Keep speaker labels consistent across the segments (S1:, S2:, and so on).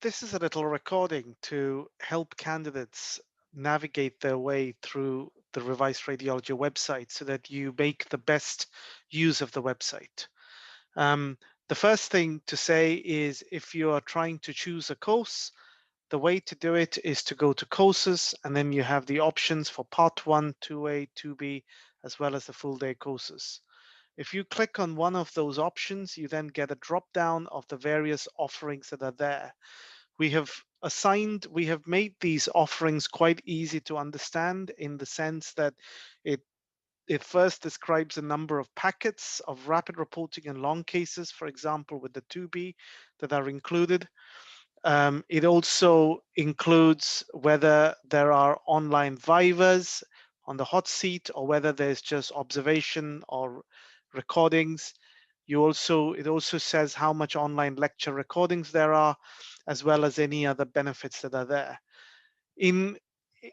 S1: This is a little recording to help candidates navigate their way through the Revise Radiology website so that you make the best use of the website. Um, the first thing to say is if you are trying to choose a course, the way to do it is to go to courses, and then you have the options for part 1, 2A, 2B, as well as the full day courses. If you click on one of those options, you then get a drop down of the various offerings that are there. We have made these offerings quite easy to understand in the sense that it it first describes a number of packets of rapid reporting and long cases, for example, with the 2B that are included. It also includes whether there are online vivas on the hot seat or whether there's just observation or recordings. It also says how much online lecture recordings there are, as well as any other benefits that are there. In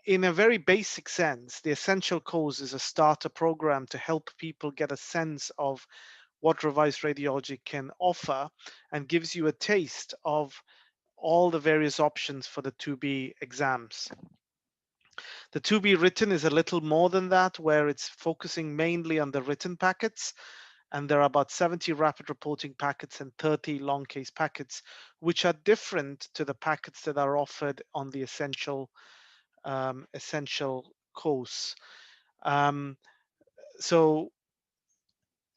S1: in a very basic sense, the Essential Course is a starter program to help people get a sense of what Revised Radiology can offer and gives you a taste of all the various options for the 2B exams. The 2B written is a little more than that, where it's focusing mainly on the written packets, and there are about 70 rapid reporting packets and 30 long case packets, which are different to the packets that are offered on the essential course. Um, so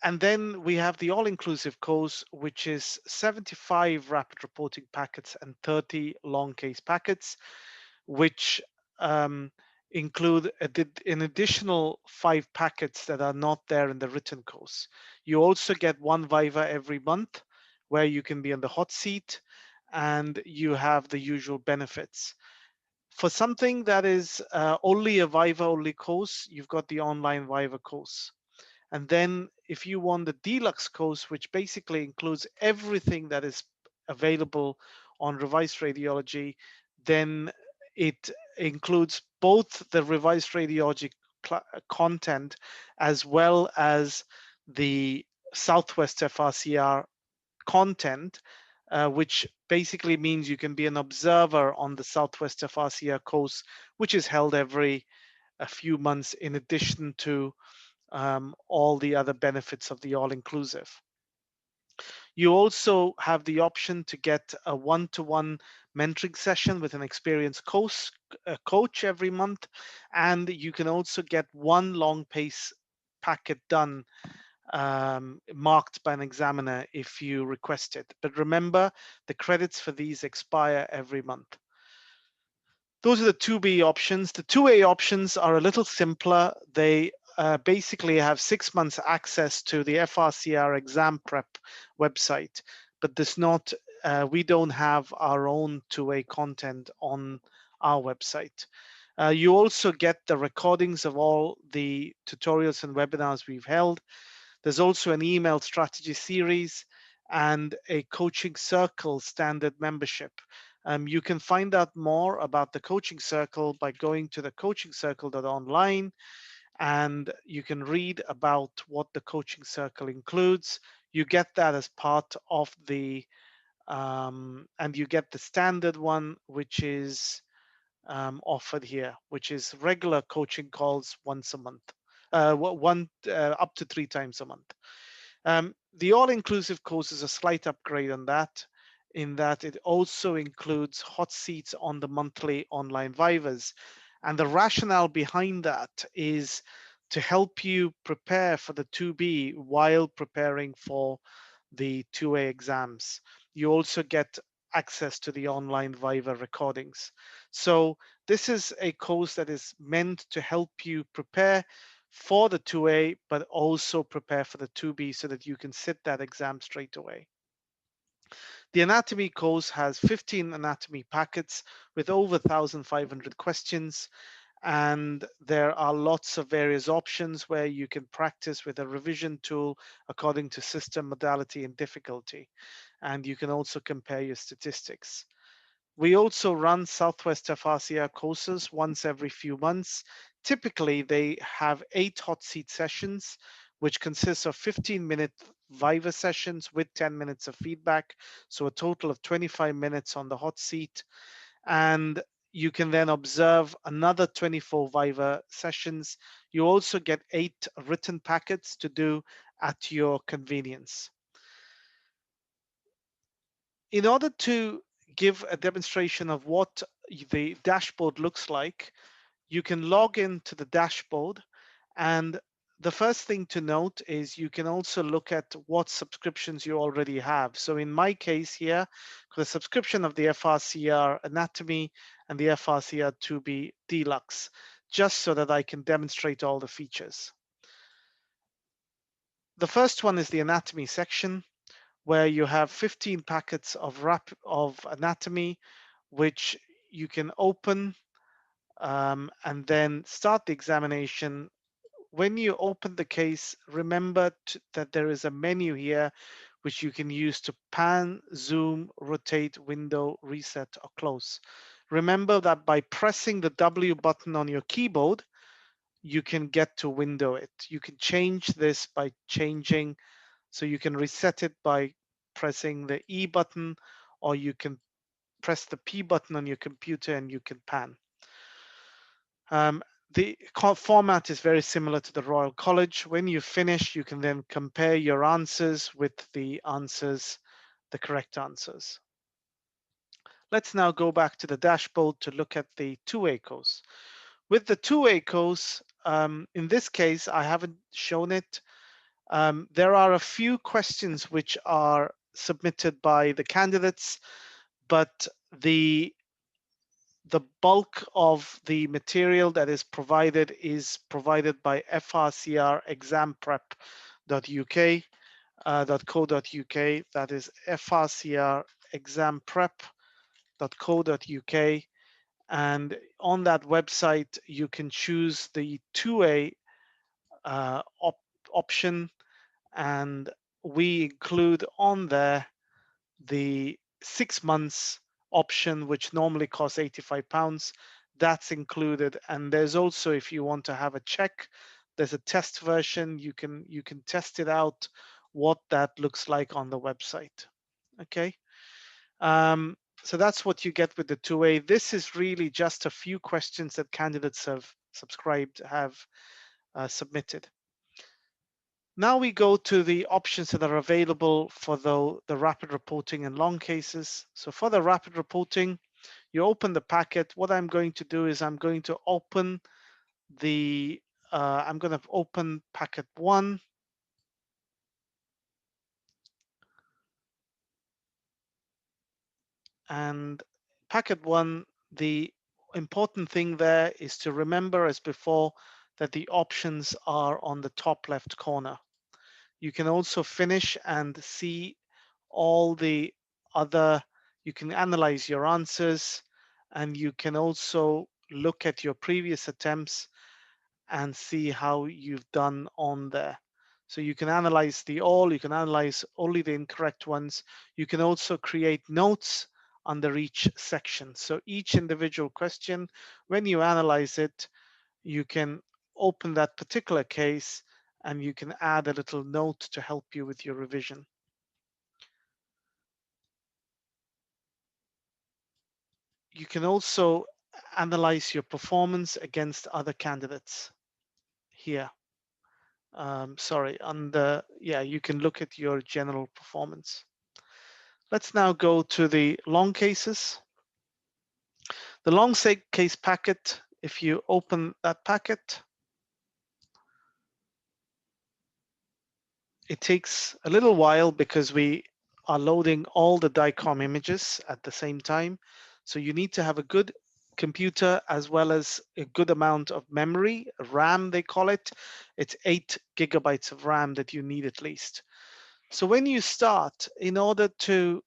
S1: and then we have the all-inclusive course, which is 75 rapid reporting packets and 30 long case packets, which um, include an additional 5 packets that are not there in the written course. You also get one Viva every month where you can be on the hot seat and you have the usual benefits. For something that is only a Viva only course, you've got the online Viva course. And then if you want the deluxe course, which basically includes everything that is available on Revised Radiology, then it includes both the Revised Radiology content as well as the Southwest FRCR content, which basically means you can be an observer on the Southwest FRCR course, which is held every a few months in addition to all the other benefits of the all-inclusive. You also have the option to get a one-to-one mentoring session with an experienced coach every month, and you can also get one long pace packet done marked by an examiner if you request it. But remember, the credits for these expire every month. Those are the 2B options. The 2A options are a little simpler. They basically have 6 months access to the FRCR exam prep website, but we don't have our own 2A content on our website. You also get the recordings of all the tutorials and webinars we've held. There's also an email strategy series and a coaching circle standard membership. You can find out more about the coaching circle by going to the coachingcircle.online, and you can read about what the coaching circle includes. You get that as part of and you get the standard one, which is offered here, which is regular coaching calls once a month, up to 3 times a month. The all-inclusive course is a slight upgrade on that, in that it also includes hot seats on the monthly online Vivas. And the rationale behind that is to help you prepare for the 2B while preparing for the 2A exams. You also get access to the online Viva recordings. So this is a course that is meant to help you prepare for the 2A, but also prepare for the 2B so that you can sit that exam straight away. The anatomy course has 15 anatomy packets with over 1,500 questions, and there are lots of various options where you can practice with a revision tool according to system, modality, and difficulty. And you can also compare your statistics. We also run Southwest FRCR courses once every few months. Typically, they have 8 hot seat sessions which consists of 15-minute Viva sessions with 10 minutes of feedback. So a total of 25 minutes on the hot seat. And you can then observe another 24 Viva sessions. You also get 8 written packets to do at your convenience. In order to give a demonstration of what the dashboard looks like, you can log into the dashboard, and the first thing to note is you can also look at what subscriptions you already have. So in my case here, the subscription of the FRCR Anatomy and the FRCR 2B Deluxe, just so that I can demonstrate all the features. The first one is the anatomy section, where you have 15 packets of anatomy, which you can open and then start the examination. When you open the case, remember that there is a menu here which you can use to pan, zoom, rotate, window, reset, or close. Remember that by pressing the W button on your keyboard, you can get to window it. You can change this by changing, so you can reset it by pressing the E button, or you can press the P button on your computer and you can pan. The format is very similar to the Royal College. When you finish, you can then compare your answers with the answers, the correct answers. Let's now go back to the dashboard to look at the two-way course. With the two-way course, in this case, I haven't shown it. There are a few questions which are submitted by the candidates, but the bulk of the material that is provided by frcrexamprep.uk, .co.uk. That is frcrexamprep.co.uk. And on that website, you can choose the two-way option, and we include on there the 6 months option, which normally costs £85. That's included. And there's also, if you want to have a check, there's a test version. You can test it out, what that looks like on the website. Okay. So that's what you get with the two-way. This is really just a few questions that candidates have submitted. Now we go to the options that are available for the rapid reporting and long cases. So for the rapid reporting, you open the packet. What I'm going to do is I'm going to open packet 1. And packet 1, the important thing there is to remember, as before, that the options are on the top left corner. You can also finish and see all the other, you can analyze your answers, and you can also look at your previous attempts and see how you've done on there. So you can analyze you can analyze only the incorrect ones. You can also create notes under each section. So each individual question, when you analyze it, you can open that particular case and you can add a little note to help you with your revision. You can also analyze your performance against other candidates here. You can look at your general performance. Let's now go to the long cases. The long case packet, if you open that packet, it takes a little while because we are loading all the DICOM images at the same time. So you need to have a good computer as well as a good amount of memory, RAM they call it. It's 8 gigabytes of RAM that you need at least. So when you start, in order to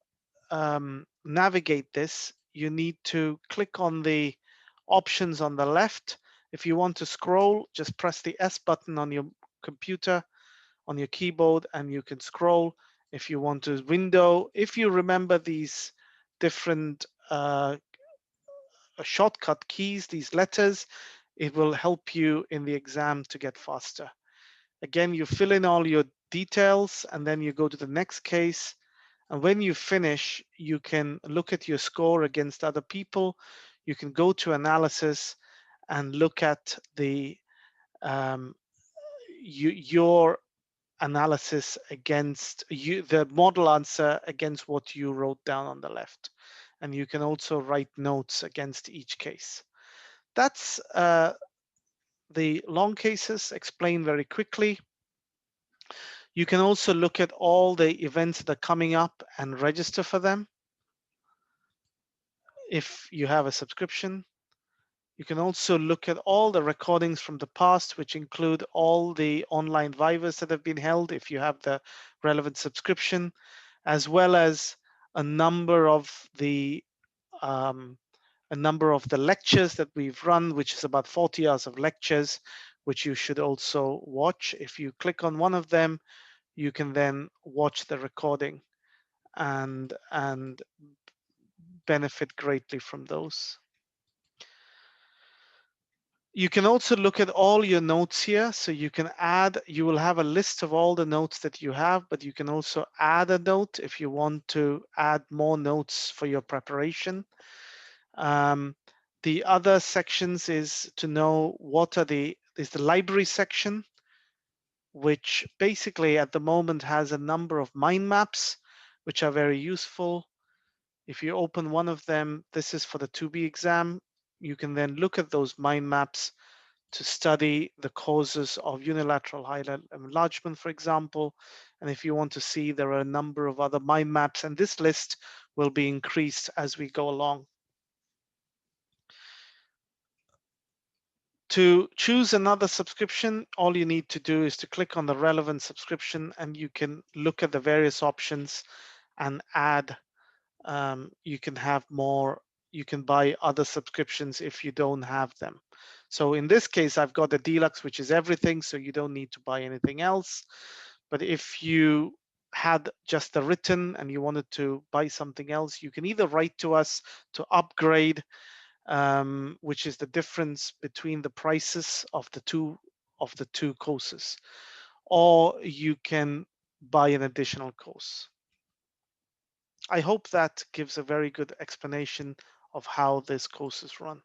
S1: navigate this, you need to click on the options on the left. If you want to scroll, just press the S button on your computer, on your keyboard, and you can scroll. If you want to window, if you remember these different shortcut keys, these letters, it will help you in the exam to get faster. Again, you fill in all your details and then you go to the next case. And when you finish, you can look at your score against other people. You can go to analysis and look at um, your analysis against the model answer against what you wrote down on the left. And you can also write notes against each case. That's the long cases explained very quickly. You can also look at all the events that are coming up and register for them if you have a subscription. You can also look at all the recordings from the past, which include all the online vivas that have been held if you have the relevant subscription, as well as a number of the lectures that we've run, which is about 40 hours of lectures, which you should also watch. If you click on one of them, you can then watch the recording and benefit greatly from those. You can also look at all your notes here. So you can add, you will have a list of all the notes that you have, but you can also add a note if you want to add more notes for your preparation. The other sections is to know is the library section, which basically at the moment has a number of mind maps, which are very useful. If you open one of them, this is for the 2B exam. You can then look at those mind maps to study the causes of unilateral hiatal enlargement, for example. And if you want to see, there are a number of other mind maps, and this list will be increased as we go along. To choose another subscription, all you need to do is to click on the relevant subscription and you can look at the various options and add. You can have more, you can buy other subscriptions if you don't have them. So in this case, I've got the deluxe, which is everything, so you don't need to buy anything else. But if you had just the written and you wanted to buy something else, you can either write to us to upgrade, which is the difference between the prices of the two courses, or you can buy an additional course. I hope that gives a very good explanation of how this course is run.